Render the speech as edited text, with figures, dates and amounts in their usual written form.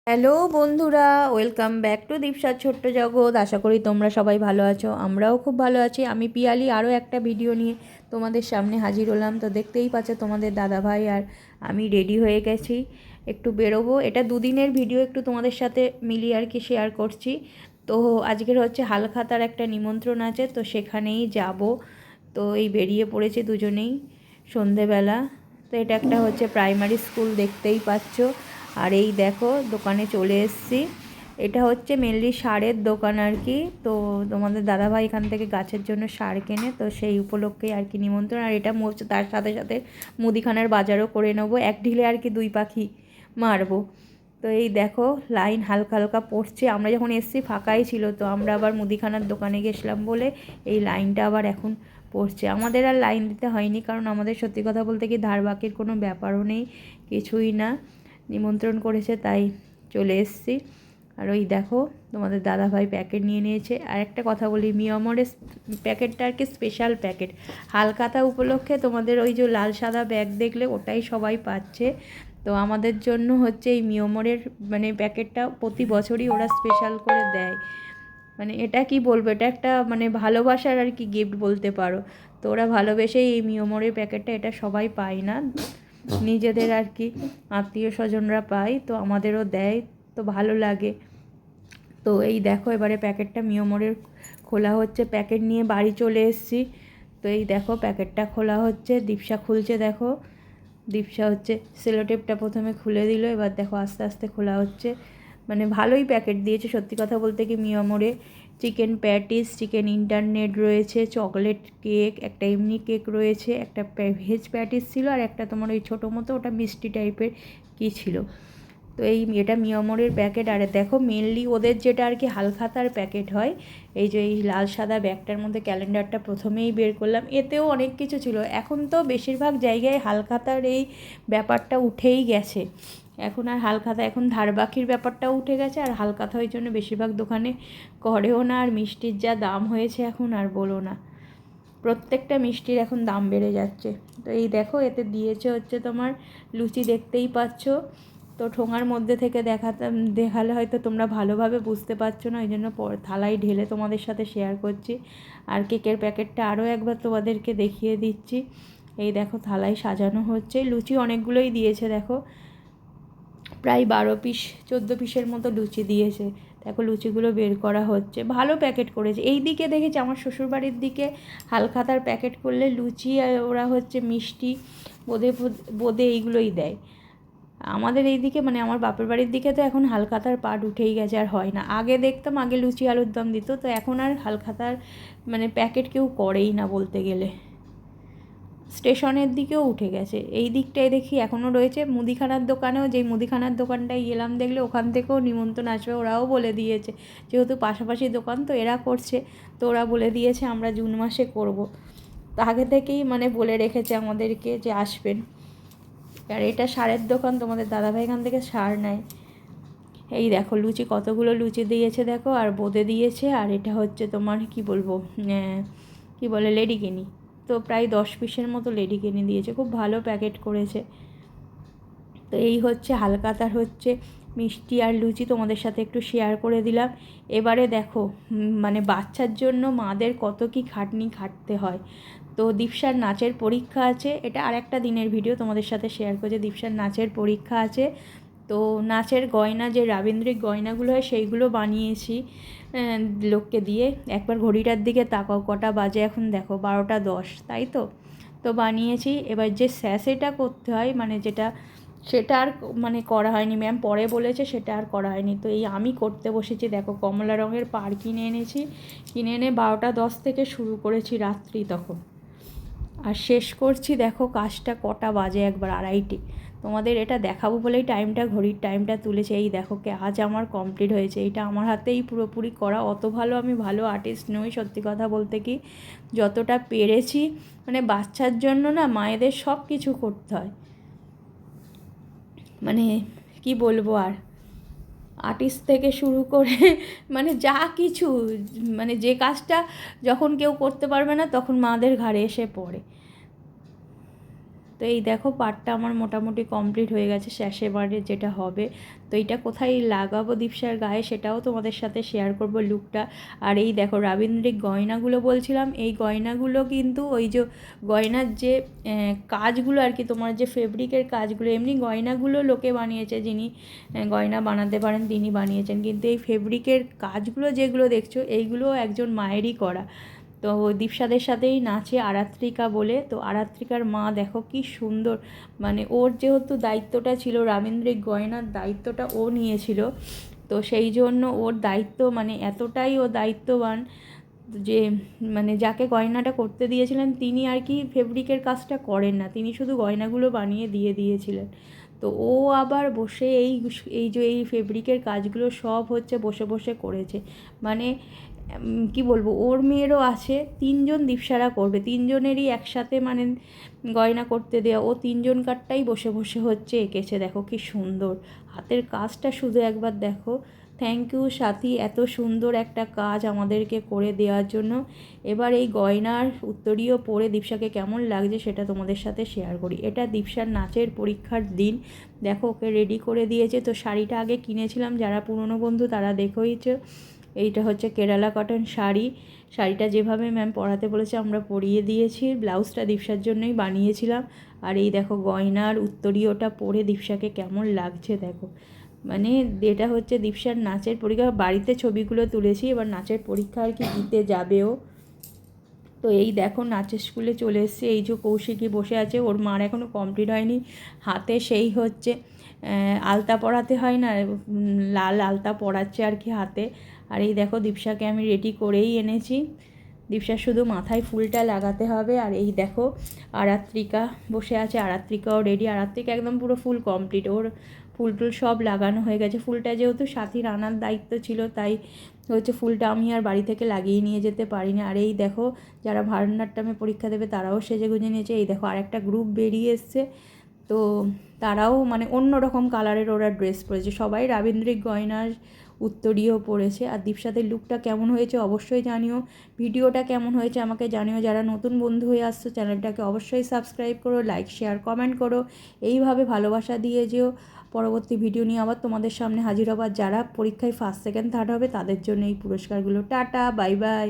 Hello বন্ধুরা, welcome back to দীপসার ছোট্ট জগৎ। আশা করি তোমরা সবাই ভালো আছো, আমরাও খুব ভালো আছি। আমি পিয়ালি আরও একটা ভিডিও নিয়ে তোমাদের সামনে হাজির হলাম। তো দেখতেই পাচ্ছ তোমাদের দাদাভাই আর আমি রেডি হয়ে গেছি, একটু বেরোবো। এটা দুদিনের ভিডিও, একটু তোমাদের সাথে মিলিয়ে আর কি শেয়ার করছি। তো আজকের হচ্ছে হালখাতার একটা নিমন্ত্রণ আছে, তো সেখানেই যাব। তো এই বেরিয়ে পড়েছে দুজনেই সন্ধেবেলা। তো এটা একটা হচ্ছে প্রাইমারি স্কুল, দেখতেই পাচ্ছ। আর এই দেখো দোকানে চলে এসেছি। এটা হচ্ছে মেনলি সারের দোকান আর কি। তো তোমাদের দাদাভাই এখান থেকে গাছের জন্য সার কেনে, তো সেই উপলক্ষেই আর কি নিমন্ত্রণ। আর এটা তার সাথে সাথে মুদিখানার বাজারও করে নেবো, এক ঢিলে আর কি দুই পাখি মারবো। তো এই দেখো লাইন হালকা হালকা পড়ছে। আমরা যখন এসেছি ফাঁকাই ছিল, তো আমরা আবার মুদিখানার দোকানে গেছিলাম বলে এই লাইনটা আবার এখন পড়ছে। আমাদের আর লাইন দিতে হয়নি, কারণ আমাদের সত্যি কথা বলতে কি ধার বাকির কোনো ব্যাপারও নেই, কিছুই না। নিমন্ত্রণ করেছে তাই চলে এসেছি। আর ওই দেখো তোমাদের দাদাভাই প্যাকেট নিয়ে নিয়েছে। আর একটা কথা বলি, মিয়ামরের প্যাকেটটা আর কি স্পেশাল প্যাকেট। হালখাতা উপলক্ষে তোমাদের ওই যে লাল সাদা ব্যাগ দেখলে ওটাই সবাই পাচ্ছে। তো আমাদের জন্য হচ্ছে এই মিয়ামরের মানে প্যাকেটটা প্রতি বছরই ওরা স্পেশাল করে দেয়। মানে এটা কি বলবো, এটা একটা মানে ভালোবাসার আর কি গিফট বলতে পারো। তো ওরা ভালোবেসেই এই মিয়ামরের প্যাকেটটা, এটা সবাই পায় না, নিজেদের আর কি আত্মীয় স্বজনরা পায়, তো আমাদেরও দেয়, তো ভালো লাগে। তো এই দেখো এবারে প্যাকেটটা মিয়মরের খোলা হচ্ছে। প্যাকেট নিয়ে বাড়ি চলে এসেছি। তো এই দেখো প্যাকেটটা খোলা হচ্ছে, দীপসা খুলছে। দেখো দীপসা হচ্ছে সেলোটেপটা প্রথমে খুলে দিল, এবার দেখো আস্তে আস্তে খোলা হচ্ছে। মানে ভালোই প্যাকেট দিয়েছে সত্যি কথা বলতে কি। মিয়মরে চিকেন প্যাটিস, চিকেন ইন্টারনেট রয়েছে, চকলেট কেক, একটা এমনি কেক রয়েছে, একটা ভেজ প্যাটিস ছিল, আর একটা তোমার ওই ছোটো মতো ওটা মিষ্টি টাইপের কী ছিল। তো এই এটা মিয়ামরের প্যাকেট। আর দেখো মেনলি ওদের যেটা আর কি হালখাতার প্যাকেট হয়, এই যে এই লাল সাদা ব্যাগটার মধ্যে ক্যালেন্ডারটা প্রথমেই বের করলাম, এতেও অনেক কিছু ছিল। এখন তো বেশিরভাগ জায়গায় হালখাতার এই ব্যাপারটা উঠেই গেছে। এখন আর হালখাতা, এখন ধারবাকির ব্যাপারটাও উঠে গেছে, আর হালখাতা ওই জন্য বেশিরভাগ দোকানে করেও না। আর মিষ্টির যা দাম হয়েছে এখন আর বলো না, প্রত্যেকটা মিষ্টির এখন দাম বেড়ে যাচ্ছে। তো এই দেখো এতে দিয়েছে হচ্ছে তোমার লুচি, দেখতেই পাচ্ছ। তো ঠোঙার মধ্যে থেকে দেখালে হয়তো তোমরা ভালোভাবে বুঝতে পারছো না, ওই জন্য থালায় ঢেলে তোমাদের সাথে শেয়ার করছি। আর কেকের প্যাকেটটা আরও একবার তোমাদেরকে দেখিয়ে দিচ্ছি। এই দেখো থালায় সাজানো হচ্ছে। লুচি অনেকগুলোই দিয়েছে, দেখো প্রায় 12 পিস 14 পিসের মতো লুচি দিয়েছে। দেখো লুচিগুলো বের করা হচ্ছে, ভালো প্যাকেট করেছে। এই দিকে দেখেছি আমার শ্বশুরবাড়ির দিকে হালখাতার প্যাকেট করলে লুচি আর ওরা হচ্ছে মিষ্টি বোঁদে বোঁদে এইগুলোই দেয়। আমাদের এই দিকে মানে আমার বাপের বাড়ির দিকে তো এখন হালখাতার পাট উঠেই গেছে, আর হয় না। আগে দেখতাম আগে লুচি আলুর দম দিত, তো এখন আর হালখাতার মানে প্যাকেট কেউ করেই না বলতে গেলে। স্টেশনের দিকেও উঠে গেছে, এই দিকটায় দেখি এখনও রয়েছে। মুদিখানার দোকানেও, যেই মুদিখানার দোকানটায় গেলাম দেখলে ওখান থেকেও নিমন্ত্রণ আসবে, ওরাও বলে দিয়েছে, যেহেতু পাশাপাশি দোকান তো এরা করছে, তো ওরা বলে দিয়েছে আমরা জুন মাসে করব। তো আগে থেকেই মানে বলে রেখেছে আমাদেরকে যে আসবেন। আর এটা সারের দোকান, তোমাদের দাদাভাই এখান থেকে সার নেয়। এই দেখো লুচি কতগুলো লুচি দিয়েছে দেখো, আর বোঁদে দিয়েছে। আর এটা হচ্ছে তোমার কি বলবো, কি বলে লেডিকেনি। তো প্রায় 10 পিসের মতো লেডিকেনি দিয়েছে, খুব ভালো প্যাকেট করেছে। তো এই হচ্ছে হালখাতার হচ্ছে মিষ্টি আর লুচি, তোমাদের সাথে একটু শেয়ার করে দিলাম। এবারে দেখো মানে বাচ্চার জন্য মাদের কত কি খাটনি খাটতে হয়। তো দীপসার নাচের পরীক্ষা আছে, এটা আর একটা দিনের ভিডিও তোমাদের সাথে শেয়ার করছে। দীপসার নাচের পরীক্ষা আছে, তো নাচের গয়না যে রাবীন্দ্রিক গয়নাগুলো হয় সেইগুলো বানিয়েছি লোককে দিয়ে। একবার ঘড়িটার দিকে তাকাও কটা বাজে এখন, দেখো 12টা 10, তাই তো। তো বানিয়েছি। এবার যে স্যাশেটা করতে হয় মানে যেটা, সেটা আর মানে করা হয়নি, ম্যাম পরে বলেছে, সেটা আর করা হয়নি। তো এই আমি করতে বসেছি। দেখো কমলা রঙের পাড় কিনে এনেছি, কিনে এনে 12টা 10 থেকে শুরু করেছি রাত্রি তখন, আর শেষ করছি দেখো কাজটা কটা বাজে, একবার 2:30। তোমাদের এটা দেখাবো বলেই টাইমটা, ঘড়ির টাইমটা তুলেছে। এই দেখো আজ আমার কমপ্লিট হয়েছে, এটা আমার হাতেই পুরোপুরি করা। অত ভালো আমি ভালো আর্টিস্ট নই সত্যি কথা বলতে কি। যতটা পেরেছি মানে বাচ্চার জন্য না মায়েদের সব কিছু করতে হয়, মানে কি বলবো আর, আর্টিস্ট থেকে শুরু করে মানে যা কিছু, মানে যে কাজটা যখন কেউ করতে পারবে না তখন মাদের ঘাড়ে এসে পড়ে। তো এই দেখো পাটটা আমার মোটামুটি কমপ্লিট হয়ে গেছে, স্যাশে বারের যেটা হবে। তো এইটা কোথায় লাগাবো দীপশার গায়ে সেটাও তোমাদের সাথে শেয়ার করব লুকটা। আর এই দেখো রাবীন্দ্রিক গয়নাগুলো বলছিলাম, এই গয়নাগুলো কিন্তু ওই যে গয়নার যে কাজগুলো আর কি, তোমার যে ফেব্রিকের কাজগুলো, এমনি গয়নাগুলো লোকে বানিয়েছে, যিনি গয়না বানাতে পারেন তিনি বানিয়েছেন, কিন্তু এই ফেব্রিকের কাজগুলো যেগুলো দেখছো এইগুলো একজন মায়েরই করা। তো দীপসাদের সাথেই নাচে আরাত্রিকা বলে, তো আরাত্রিকার মা দেখো কি সুন্দর, মানে ওর যেহেতু দায়িত্বটা ছিল রাবীন্দ্রিক গয়নার দায়িত্বটা ও নিয়েছিল, তো সেই জন্য ওর দায়িত্ব মানে এতটাই ও দায়িত্ববান যে মানে যাকে গয়নাটা করতে দিয়েছিলেন তিনি আর কি ফেব্রিকের কাজটা করেন না, তিনি শুধু গয়নাগুলো বানিয়ে দিয়েছিলেন। তো ও আবার বসে এই যে এই ফেব্রিকের কাজগুলো সব হচ্ছে বসে বসে করেছে। মানে কি বলবো, ওর মেয়েরও আছে, তিনজন দীপসারা করবে, তিনজনেরই একসাথে মানে গয়না করতে দেওয়া, ও তিনজনকারটাই বসে বসে হচ্ছে এঁকেছে। দেখো কি সুন্দর হাতের কাজটা, শুধু একবার দেখো। থ্যাংক ইউ সাথী, এত সুন্দর একটা কাজ আমাদেরকে করে দেওয়ার জন্য। এবার এই গয়নার উত্তরীয় পরে দীপসাকে কেমন লাগছে সেটা তোমাদের সাথে শেয়ার করি। এটা দীপসার নাচের পরীক্ষার দিন, দেখো ওকে রেডি করে দিয়েছে। তো শাড়িটা আগে কিনেছিলাম, যারা পুরনো বন্ধু তারা দেখেইছো, এইটা হচ্ছে কেরালা কটন শাড়ি। শাড়িটা যেভাবে ম্যাম পরাতে বলেছে আমরা পরিয়ে দিয়েছি, ব্লাউজটা দীপসার জন্যই বানিয়েছিলাম। আর এই দেখো গয়নার উত্তরীয়টা পরে দীপসাকে কেমন লাগছে দেখো। মানে এটা হচ্ছে দীপসার নাচের পরীক্ষা, বাড়িতে ছবিগুলো তুলেছি, এবার নাচের পরীক্ষা আর কি দিতে যাবেও। তো এই দেখো নাচের স্কুলে চলে এসছে, এই যে কৌশিকী বসে আছে, ওর মার এখনও কমপ্লিট হয়নি, হাতে সেই হচ্ছে আলতা পরাতে হয় না, লাল আলতা পরাচ্ছে আর কি হাতে। আর এই দেখো দীপসাকে আমি রেডি করেই এনেছি, দীপসার শুধু মাথায় ফুলটা লাগাতে হবে। আর এই দেখো আরাত্রিকা বসে আছে, আরাত্রিকাও রেডি, আরাত্রিকা একদম পুরো ফুল কমপ্লিট, ওর ফুল টুল সব লাগানো হয়ে গেছে। ফুলটা যেহেতু সাথীর আনার দায়িত্ব ছিল, তাই হচ্ছে ফুলটা আমি আর বাড়ি থেকে লাগিয়ে নিয়ে যেতে পারি না। আর এই দেখো যারা ভারতনাট্যমে পরীক্ষা দেবে তারাও সেজে গুজে নিয়েছে। এই দেখো আরেকটা গ্রুপ বেরিয়ে এসছে, তো তারাও মানে অন্য রকম কালারের ওরা ড্রেস পরেছে, সবাই রাবীন্দ্রিক গয়নার উত্তরীয় পরেছে। আর দীপসাদের লুকটা কেমন হয়েছে অবশ্যই জানিও, ভিডিওটা কেমন হয়েছে আমাকে জানিও। যারা নতুন বন্ধু হয়ে আসছো চ্যানেলটাকে অবশ্যই সাবস্ক্রাইব করো, লাইক শেয়ার কমেন্ট করো, এইভাবে ভালোবাসা দিয়ে যেও। পরবর্তী ভিডিও নিয়ে আবার তোমাদের সামনে হাজির হবার, যারা পরীক্ষায় ফার্স্ট সেকেন্ড থার্ড হবে তাদের জন্য এই পুরস্কারগুলো। Tata, bye bye.